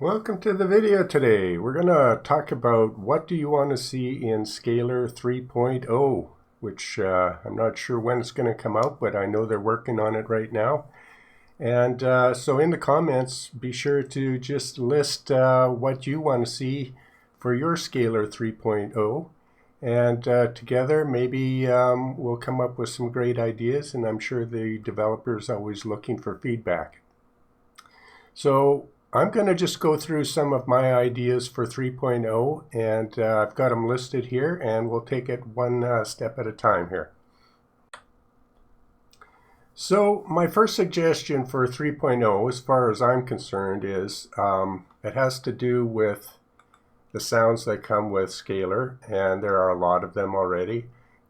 Welcome to the video today. We're going to talk about what do you want to see in Scalar 3.0, which I'm not sure when it's going to come out, but I know they're working on it right now. And so in the comments, be sure to just list what you want to see for your Scalar 3.0. And together, maybe we'll come up with some great ideas, and I'm sure the developer's always looking for feedback. So I'm going to just go through some of my ideas for 3.0, and I've got them listed here, and we'll take it one step at a time here. So my first suggestion for 3.0, as far as I'm concerned, is it has to do with the sounds that come with Scalar, and there are a lot of them already.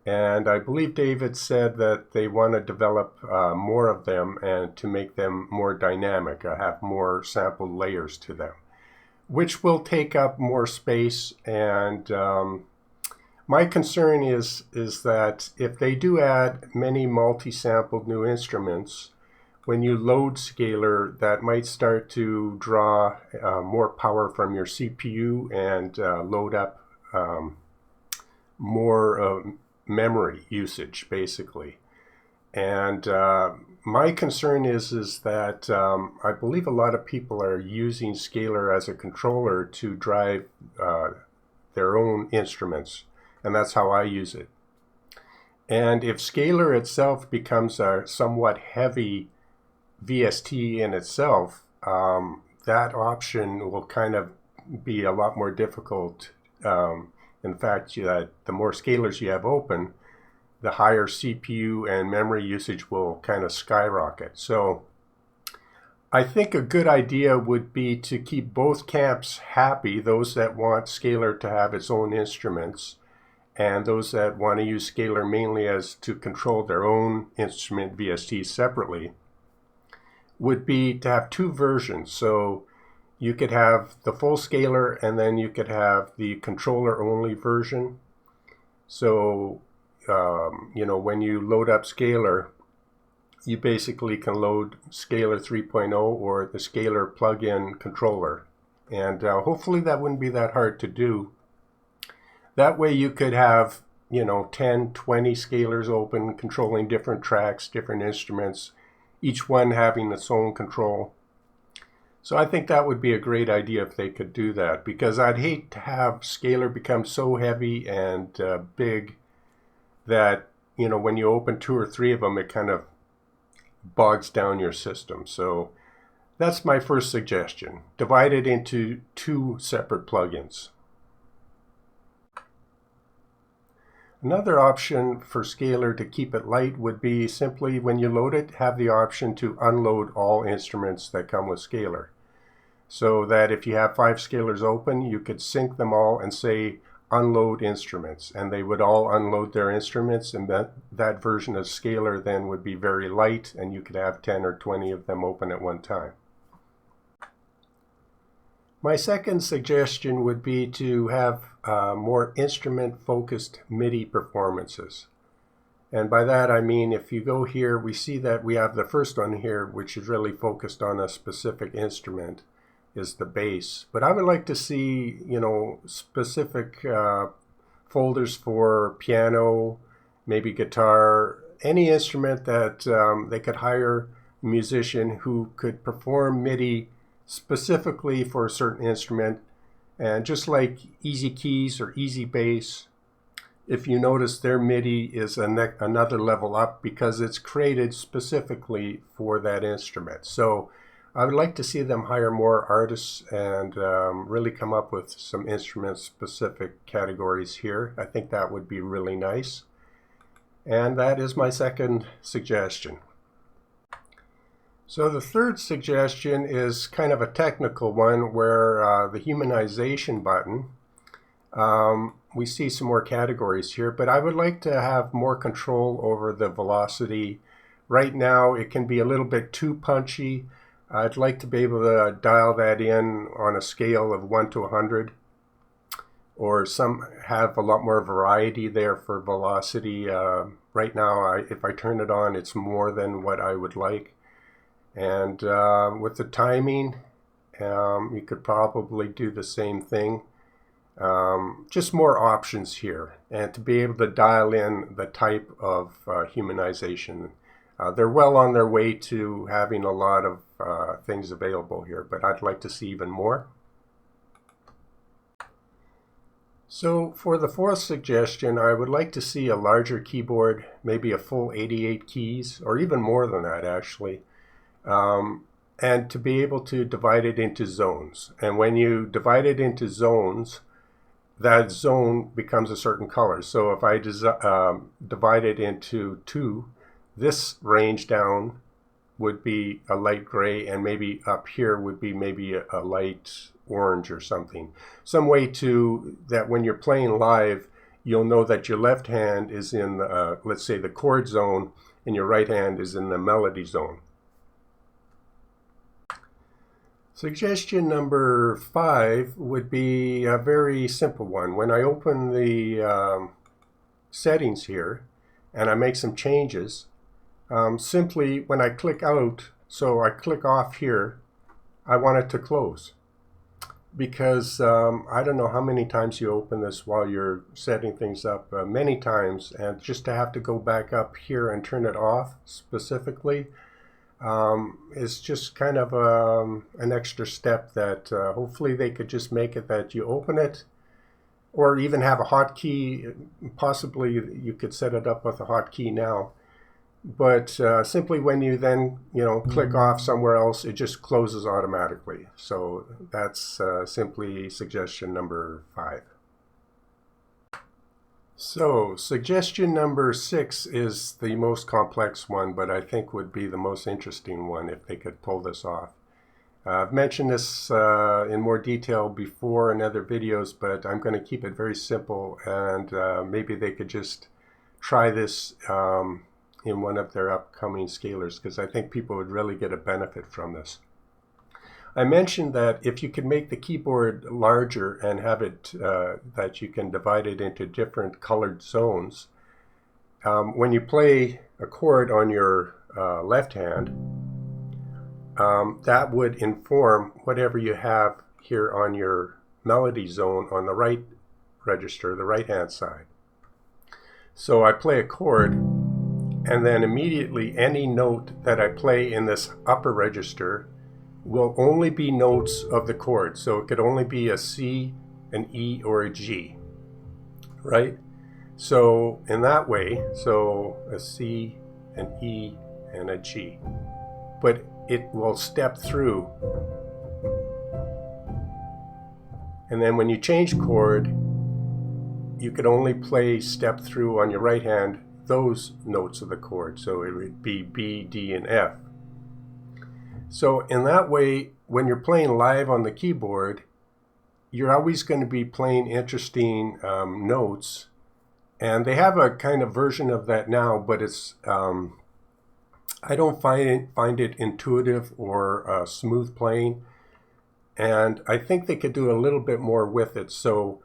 And I believe David said that they want to develop more of them and to make them more dynamic, have more sampled layers to them, which will take up more space. And my concern is that if they do add many multi-sampled new instruments, when you load Scalar, that might start to draw more power from your CPU and load up more memory usage, basically. And my concern is that I believe a lot of people are using Scalar as a controller to drive their own instruments, and that's how I use it. And if Scalar itself becomes a somewhat heavy VST in itself, that option will kind of be a lot more difficult. In fact, the more scalars you have open, the higher CPU and memory usage will kind of skyrocket. So I think a good idea would be to keep both camps happy, those that want Scalar to have its own instruments, and those that want to use Scalar mainly as to control their own instrument VSTs separately, would be to have two versions. So you could have the full Scalar, and then you could have the controller-only version. So, when you load up Scalar, you basically can load Scalar 3.0 or the Scalar plug-in controller. And hopefully that wouldn't be that hard to do. That way you could have, 10, 20 Scalars open, controlling different tracks, different instruments, each one having its own control. So I think that would be a great idea if they could do that, because I'd hate to have Scalar become so heavy and big that, when you open two or three of them, it kind of bogs down your system. So that's my first suggestion. Divide it into two separate plugins. Another option for Scalar to keep it light would be simply, when you load it, have the option to unload all instruments that come with Scalar. So that if you have 5 Scalars open, you could sync them all and say unload instruments, and they would all unload their instruments, and that version of Scalar then would be very light, and you could have 10 or 20 of them open at one time. My second suggestion would be to have more instrument-focused MIDI performances. And by that I mean, if you go here, we see that we have the first one here, which is really focused on a specific instrument, is the bass. But I would like to see, specific folders for piano, maybe guitar, any instrument that they could hire a musician who could perform MIDI specifically for a certain instrument. And just like Easy Keys or Easy Bass, if you notice, their MIDI is another level up because it's created specifically for that instrument. So I would like to see them hire more artists and really come up with some instrument-specific categories here. I think that would be really nice. And that is my second suggestion. So the third suggestion is kind of a technical one, where the humanization button, we see some more categories here, but I would like to have more control over the velocity. Right now it can be a little bit too punchy. I'd like to be able to dial that in on a scale of 1 to 100, or some have a lot more variety there for velocity. Right now, if I turn it on, it's more than what I would like. And with the timing, You could probably do the same thing. Just more options here, and to be able to dial in the type of humanization. They're well on their way to having a lot of things available here, but I'd like to see even more. So for the fourth suggestion, I would like to see a larger keyboard, maybe a full 88 keys, or even more than that actually, and to be able to divide it into zones. And when you divide it into zones, that zone becomes a certain color. So if I divide it into 2, this range down would be a light gray, and maybe up here would be maybe a light orange or something. Some way to that when you're playing live, you'll know that your left hand is in, let's say, the chord zone, and your right hand is in the melody zone. Suggestion number 5 would be a very simple one. When I open the settings here and I make some changes, simply when I click out, so I click off here, I want it to close. Because I don't know how many times you open this while you're setting things up, many times, and just to have to go back up here and turn it off specifically, is just kind of an extra step that hopefully they could just make it that you open it, or even have a hotkey. Possibly you could set it up with a hotkey now, but simply when you then click off somewhere else, it just closes automatically. So that's simply suggestion number 5. So suggestion number 6 is the most complex one, but I think would be the most interesting one if they could pull this off. I've mentioned this in more detail before in other videos, but I'm going to keep it very simple, and maybe they could just try this in one of their upcoming scalers, because I think people would really get a benefit from this. I mentioned that if you could make the keyboard larger and have it that you can divide it into different colored zones, when you play a chord on your left hand, that would inform whatever you have here on your melody zone on the right register, the right hand side. So I play a chord, and then immediately any note that I play in this upper register will only be notes of the chord. So it could only be a C, an E, or a G, right? So in that way, so a C, an E, and a G. But it will step through. And then when you change chord, you could only play step through on your right hand those notes of the chord. So it would be B, D, and F. So in that way, when you're playing live on the keyboard, you're always going to be playing interesting notes. And they have a kind of version of that now, but it's I don't find it intuitive or smooth playing. And I think they could do a little bit more with it. So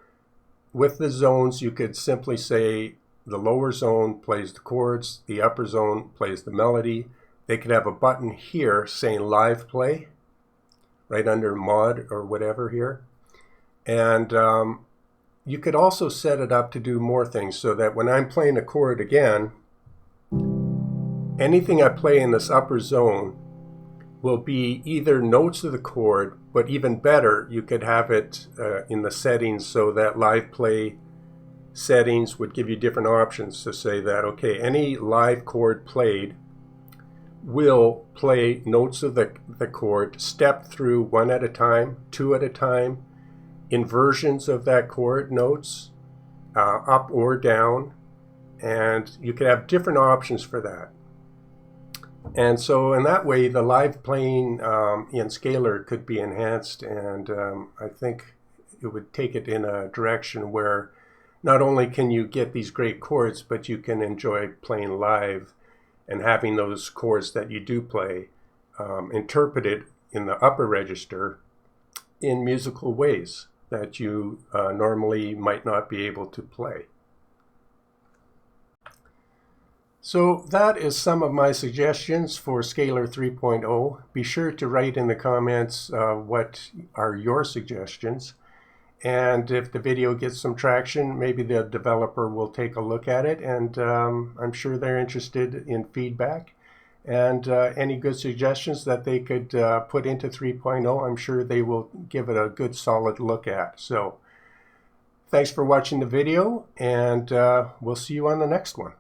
with the zones, you could simply say the lower zone plays the chords, the upper zone plays the melody. They could have a button here saying live play, right under mod or whatever here. And you could also set it up to do more things, so that when I'm playing a chord again, anything I play in this upper zone will be either notes of the chord, but even better, you could have it in the settings so that live play settings would give you different options to say that, okay, any live chord played will play notes of the chord, step through one at a time, 2 at a time, inversions of that chord notes, up or down, and you could have different options for that. And so in that way, the live playing in Scalar could be enhanced, and I think it would take it in a direction where not only can you get these great chords, but you can enjoy playing live and having those chords that you do play interpreted in the upper register in musical ways that you normally might not be able to play. So that is some of my suggestions for Scalar 3.0. Be sure to write in the comments what are your suggestions. And if the video gets some traction, maybe the developer will take a look at it, and I'm sure they're interested in feedback. And any good suggestions that they could put into 3.0, I'm sure they will give it a good solid look at. So thanks for watching the video, and we'll see you on the next one.